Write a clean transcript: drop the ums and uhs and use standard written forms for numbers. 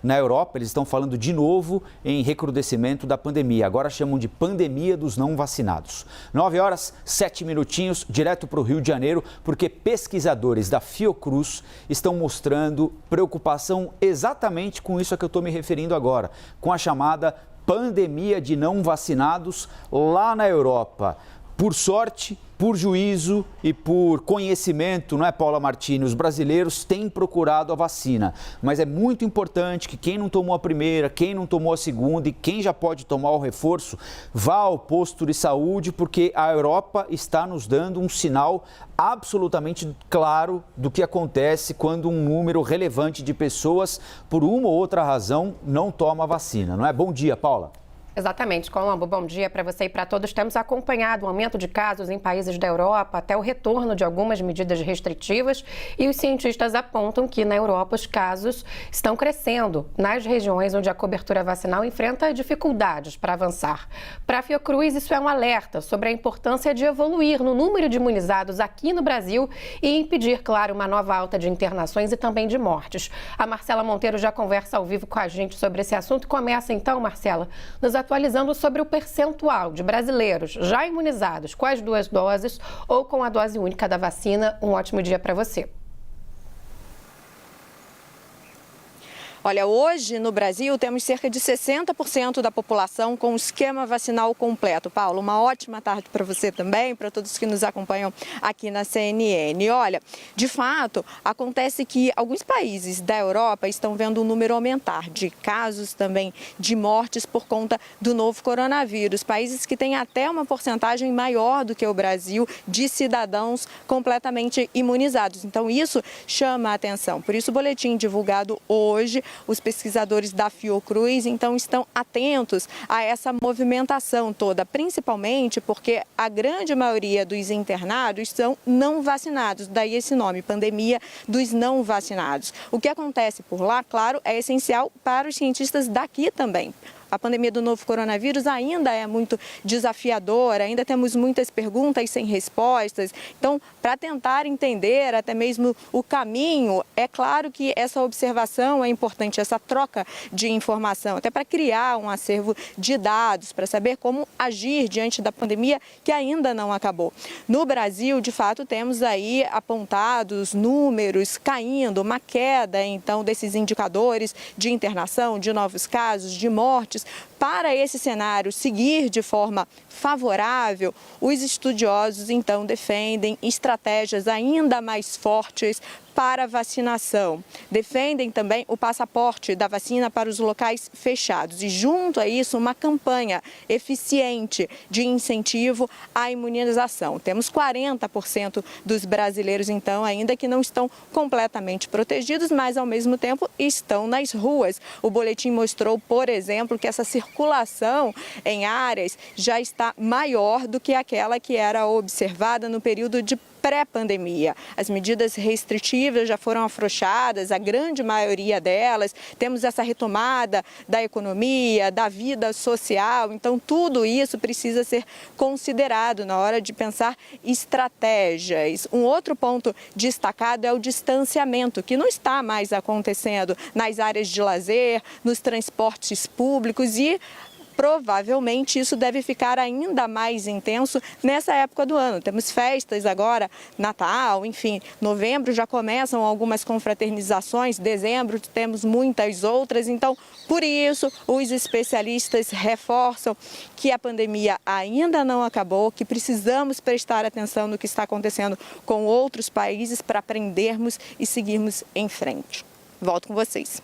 Na Europa, eles estão falando de novo em recrudescimento da pandemia. Agora chamam de pandemia dos não vacinados. 9h07, direto para o Rio de Janeiro, porque pesquisadores da Fiocruz estão mostrando preocupação exatamente com isso a que eu estou me referindo agora, com a chamada pandemia de não vacinados lá na Europa. Por sorte, por juízo e por conhecimento, não é, Paula Martini? Os brasileiros têm procurado a vacina, mas é muito importante que quem não tomou a primeira, quem não tomou a segunda e quem já pode tomar o reforço, vá ao posto de saúde, porque a Europa está nos dando um sinal absolutamente claro do que acontece quando um número relevante de pessoas, por uma ou outra razão, não toma a vacina, não é? Bom dia, Paula. Exatamente, Colombo. Bom dia para você e para todos. Temos acompanhado o aumento de casos em países da Europa, até o retorno de algumas medidas restritivas, e os cientistas apontam que na Europa os casos estão crescendo nas regiões onde a cobertura vacinal enfrenta dificuldades para avançar. Para a Fiocruz, isso é um alerta sobre a importância de evoluir no número de imunizados aqui no Brasil e impedir, claro, uma nova alta de internações e também de mortes. A Marcela Monteiro já conversa ao vivo com a gente sobre esse assunto. Começa então, Marcela, nos atualizando sobre o percentual de brasileiros já imunizados com as 2 doses ou com a dose única da vacina. Um ótimo dia para você. Olha, hoje no Brasil temos cerca de 60% da população com o esquema vacinal completo. Paulo, uma ótima tarde para você também, para todos que nos acompanham aqui na CNN. Olha, de fato, acontece que alguns países da Europa estão vendo o número aumentar de casos também de mortes por conta do novo coronavírus. Países que têm até uma porcentagem maior do que o Brasil de cidadãos completamente imunizados. Então, isso chama a atenção. Por isso, o boletim divulgado hoje, os pesquisadores da Fiocruz, então, estão atentos a essa movimentação toda, principalmente porque a grande maioria dos internados são não vacinados, daí esse nome, pandemia dos não vacinados. O que acontece por lá, claro, é essencial para os cientistas daqui também. A pandemia do novo coronavírus ainda é muito desafiadora, ainda temos muitas perguntas sem respostas. Então, para tentar entender até mesmo o caminho, é claro que essa observação é importante, essa troca de informação, até para criar um acervo de dados, para saber como agir diante da pandemia que ainda não acabou. No Brasil, de fato, temos aí apontados números caindo, uma queda, então, desses indicadores de internação, de novos casos, de mortes. Para esse cenário seguir de forma favorável, os estudiosos então defendem estratégias ainda mais fortes para a vacinação. Defendem também o passaporte da vacina para os locais fechados e, junto a isso, uma campanha eficiente de incentivo à imunização. Temos 40% dos brasileiros, então, ainda que não estão completamente protegidos, mas, ao mesmo tempo, estão nas ruas. O boletim mostrou, por exemplo, que essa circulação em áreas já está maior do que aquela que era observada no período de pré-pandemia. As medidas restritivas já foram afrouxadas, a grande maioria delas. Temos essa retomada da economia, da vida social. Então, tudo isso precisa ser considerado na hora de pensar estratégias. Um outro ponto destacado é o distanciamento, que não está mais acontecendo nas áreas de lazer, nos transportes públicos e provavelmente isso deve ficar ainda mais intenso nessa época do ano. Temos festas agora, Natal, enfim, novembro já começam algumas confraternizações, dezembro temos muitas outras. Então, por isso, os especialistas reforçam que a pandemia ainda não acabou, que precisamos prestar atenção no que está acontecendo com outros países para aprendermos e seguirmos em frente. Volto com vocês.